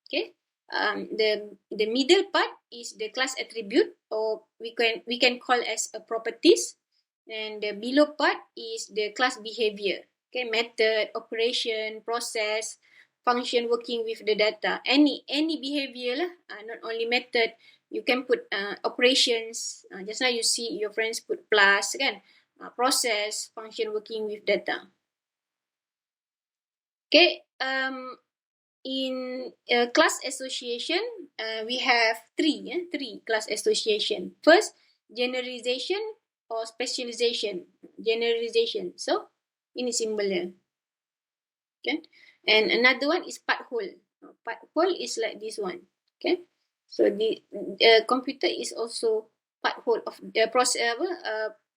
Okay. The middle part is the class attribute, or we can call as a properties, and the below part is the class behavior. Okay, method, operation, process, function working with the data. Any behavior lah, not only method. You can put operations. Just now you see your friends put plus kan. Process, function working with data. Okay. In class association, we have three class association. First, generalization or specialization. Generalization. So, ini symbol dia. Okay. And another one is part whole. Part whole is like this one. Okay. So, the computer is also part whole of the process.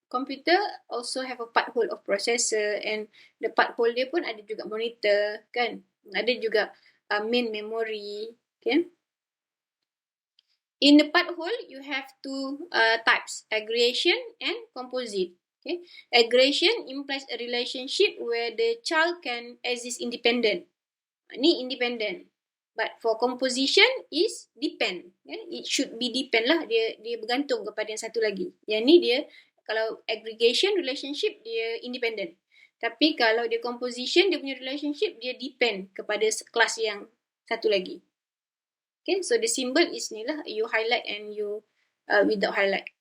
Computer also have a part whole of processor, and the part whole dia pun ada juga monitor kan. Ada juga main memory. Okay. In the part whole, you have two types, aggregation and composite. Okay. Aggregation implies a relationship where the child can exist independent. Ni independent. But for composition is depend. Okay. It should be depend lah. Dia bergantung kepada yang satu lagi. Yang ni dia, kalau aggregation relationship, dia independent. Tapi kalau dia composition, dia punya relationship, dia depend kepada kelas yang satu lagi. Okay, so the symbol is ni lah. You highlight and you without highlight.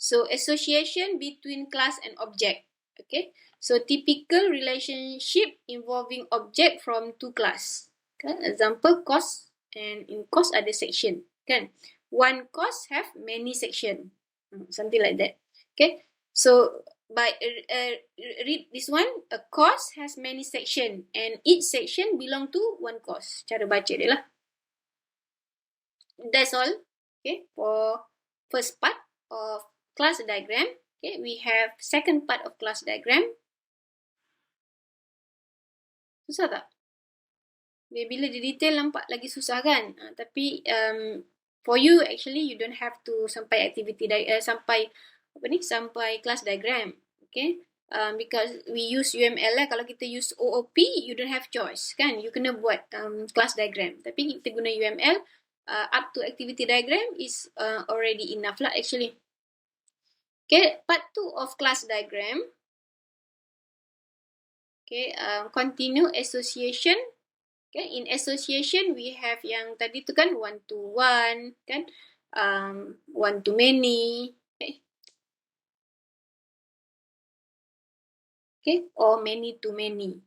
So association between class and object. Okay, so typical relationship involving object from two class. Okay, example course, and in course ada section. Kan, one course have many section. Something like that. Okay, so by read this one, a course has many section and each section belong to one course. Cara baca dia lah. That's all. Okay, for first part of class diagram. Okay, we have second part of class diagram. Susah tak? Bila dia detail nampak lagi susah kan? Tapi for you actually you don't have to sampai activity sampai class diagram. Okay? Because we use UML lah. Kalau kita use OOP, you don't have choice kan? You kena buat class diagram. Tapi kita guna UML, up to activity diagram is already enough lah actually. Okay, part 2 of class diagram. Okay, continue association. Okay, in association we have yang tadi tu kan one to one, kan, one to many, okay, or many to many.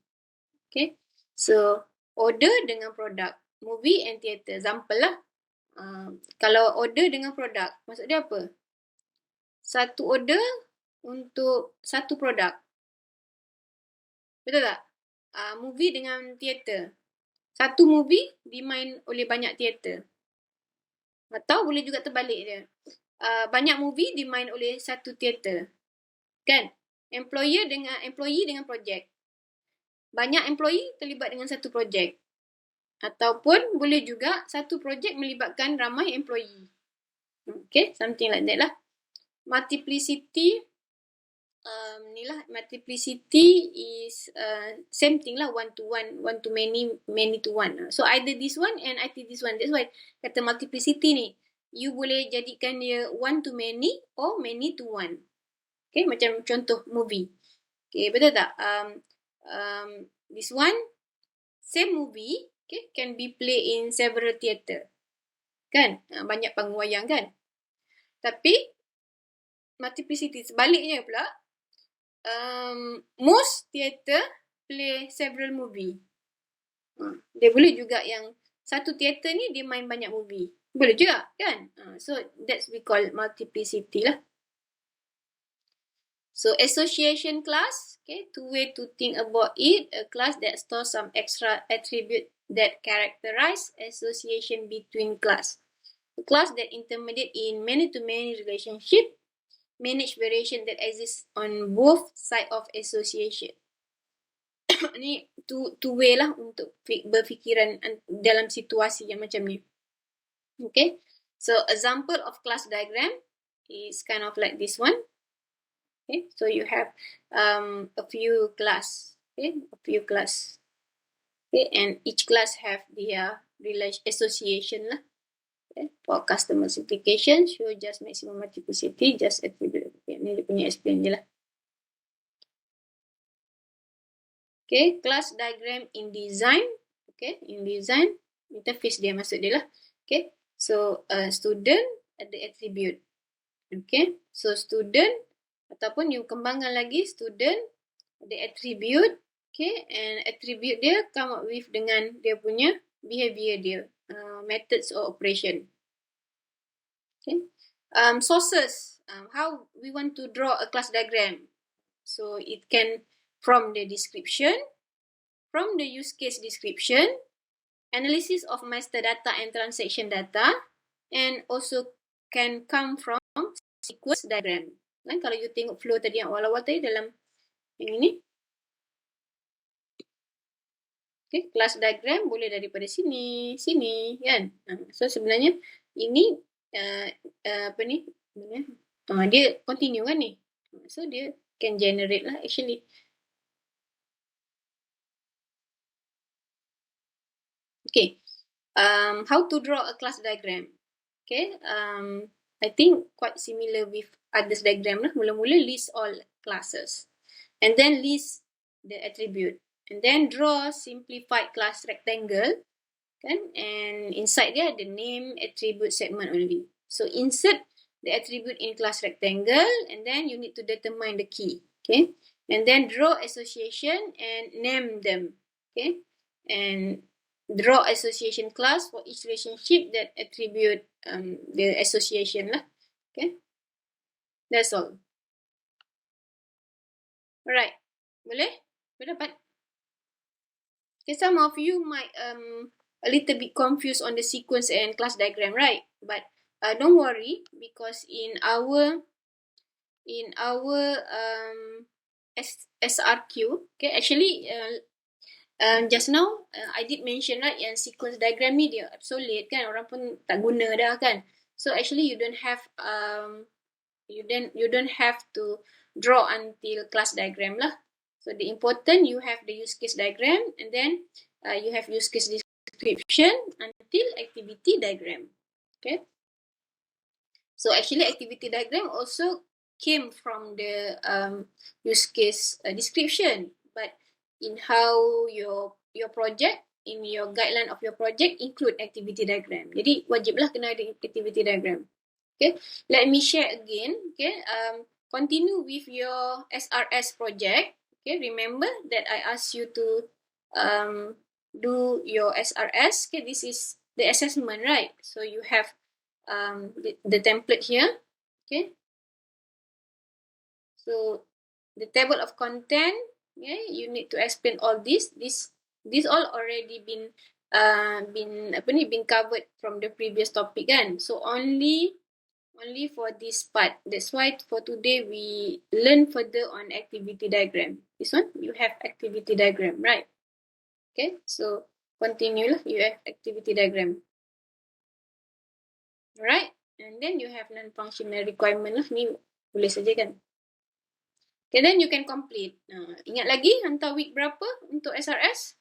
Okay, so order dengan produk, movie and theatre, example lah. Kalau order dengan produk, maksud dia apa? Satu order untuk satu produk. Betul tak? Movie dengan theatre. Satu movie dimain oleh banyak teater. Atau boleh juga terbalik dia. Banyak movie dimain oleh satu teater. Kan? Employee dengan projek. Banyak employee terlibat dengan satu projek. Ataupun boleh juga satu projek melibatkan ramai employee. Okay, something like that lah. Multiplicity. Multiplicity is same thing lah, one to one, one to many, many to one. So either this one and either this one. That's why kata multiplicity ni, you boleh jadikan dia one to many or many to one. Okay, macam contoh movie. Okay, betul tak? This one, same movie, okay, can be played in several theatre. Kan? Banyak panggung wayang kan? Tapi multiplicity sebaliknya pula, most theatre play several movie. Dia boleh juga yang satu theatre ni dia main banyak movie. Boleh juga kan? So that's we call multiplicity lah. So association class, okay, two way to think about it, a class that stores some extra attribute that characterize association between class. A class that intermediate in many-to-many relationship, manage variation that exists on both side of association. Ni two way lah untuk berfikiran dalam situasi yang macam ni. Okay, so example of class diagram is kind of like this one. Okay, so you have a few class. Okay, a few class. Okay, and each class have their association lah. Okay, for customer simplification, show just maximum multiplicity, just attribute. Okay, ni dia punya explain je lah. Okay, class diagram in design. Okay, in design, interface dia maksud dia lah. Okay, so student ada attribute. Okay, so student ataupun you kembangkan lagi, student ada attribute. Okay, and attribute dia come up with dengan dia punya behavior dia. Methods or operation. Okay. Sources. How we want to draw a class diagram. So it can from the description, from the use case description, analysis of master data and transaction data, and also can come from sequence diagram. Kan kalau you tengok flow tadi yang awal-awal tadi dalam yang ini. Okay, class diagram boleh daripada sini, kan. So sebenarnya ini dia continue kan ni. So dia can generate lah actually. Okay, how to draw a class diagram. Okay, I think quite similar with others diagram lah. Mula-mula list all classes and then list the attribute. And then draw simplified class rectangle, kan? And inside dia ada name, attribute, segment only. So insert the attribute in class rectangle, and then you need to determine the key, okay? And then draw association and name them, okay? And draw association class for each relationship that attribute the association lah, okay? That's all. Alright, boleh? Boleh dapat? Okay, some of you might a little bit confused on the sequence and class diagram, right? But don't worry, because in our SRQ, okay, actually just now I did mention right yang sequence diagram ni dia obsolete kan, orang pun tak guna dah kan. So actually you don't have you don't have to draw until class diagram lah. So the important you have the use case diagram, and then you have use case description until activity diagram. Okay. So actually activity diagram also came from the use case description, but in how your project, in your guideline of your project include activity diagram. Jadi wajiblah kena ada activity diagram. Okay, let me share again. Okay, continue with your SRS project. Okay, remember that I asked you to do your SRS. Okay, this is the assessment, right? So you have the template here. Okay, so the table of content. Okay, you need to explain all this. This all already been covered from the previous topic kan. So only for this part. That's why for today we learn further on activity diagram. This one you have activity diagram, right? Okay, so continue lah. You have activity diagram. Alright, and then you have non-functional requirement lah. Ni boleh saja kan. Okay, then you can complete. Ingat lagi hantar week berapa untuk SRS?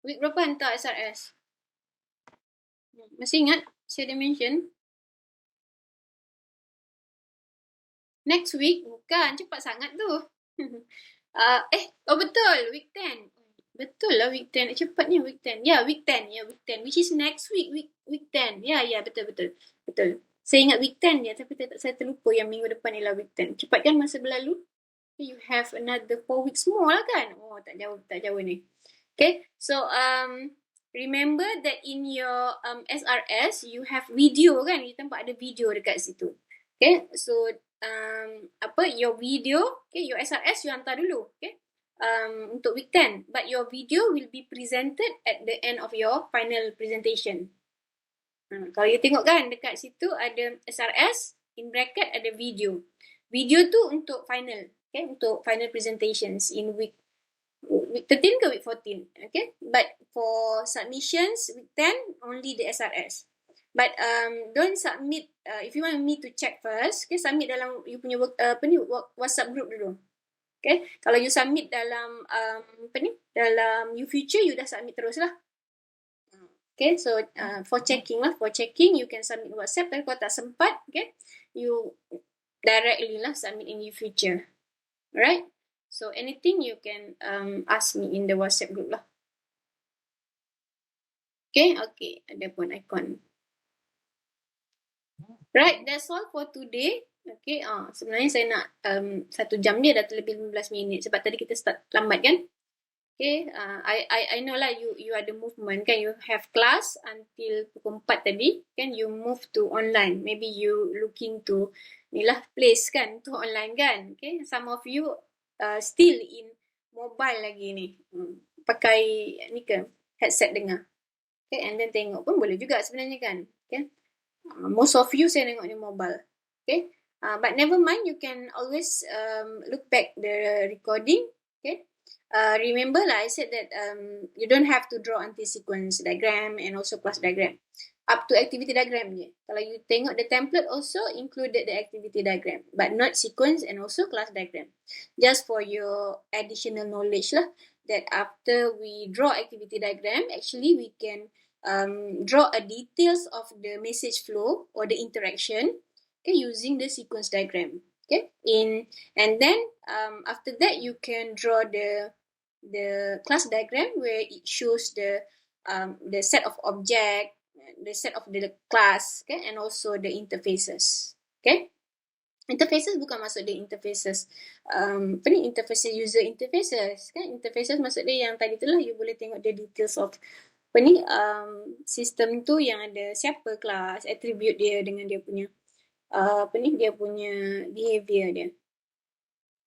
Week berapa hantar SRS? Masih ingat? Saya ada mention. Next week? Bukan, cepat sangat tu. Betul, week 10. Betul lah week 10. Cepatnya week 10. Ya, week 10. Ya, week 10. Which is next week, week 10. Ya, betul. Saya ingat week 10 je, tapi saya terlupa yang minggu depan ialah week 10. Cepat kan masa berlalu? You have another 4 weeks more lah kan? Oh, tak jauh ni. Okay, so remember that in your SRS, you have video kan? You tempat ada video dekat situ. Okay, so your video, okay, your SRS you hantar dulu, okay, untuk week 10, but your video will be presented at the end of your final presentation. Kalau you tengok kan dekat situ ada SRS, in bracket ada video. Video tu untuk final, okay, untuk final presentations in week 13 ke week 14, okay, but for submissions week 10 only the SRS. But don't submit, if you want me to check first, okay, submit dalam you punya WhatsApp group dulu. Okay, kalau you submit dalam dalam YouFuture, you dah submit terus lah. Okay, so for checking you can submit WhatsApp, tapi kalau tak sempat, okay, you directly lah submit in YouFuture. Alright, so anything you can ask me in the WhatsApp group lah. Okay, ada pun icon. Right, that's all for today. Okay, sebenarnya saya nak 1 jam dia dah terlebih 15 minit sebab tadi kita start lambat kan. Okay, I know lah you ada movement kan, you have class until pukul 4 tadi kan, you move to online. Maybe you looking to ni lah place kan, to online kan. Okay, some of you still in mobile lagi ni. Pakai ni ke, headset dengar. Okay, and then tengok pun boleh juga sebenarnya kan. Okay. Most of you saya tengok ni mobile. Okay. But never mind, you can always look back the recording. Okay. Remember lah, I said that you don't have to draw anti-sequence diagram and also class diagram. Up to activity diagram je. Kalau you tengok the template also included the activity diagram, but not sequence and also class diagram. Just for your additional knowledge lah, that after we draw activity diagram, actually we can draw a details of the message flow or the interaction, okay, using the sequence diagram. Okay, and then after that you can draw the class diagram where it shows the set of object, the set of the class, okay, and also the interfaces. Okay, interfaces bukan maksud dia interfaces interfaces user interfaces kan. Interfaces maksud dia yang tadi tu lah, you boleh tengok the details of sistem tu yang ada siapa kelas, attribute dia dengan dia punya dia punya behavior dia.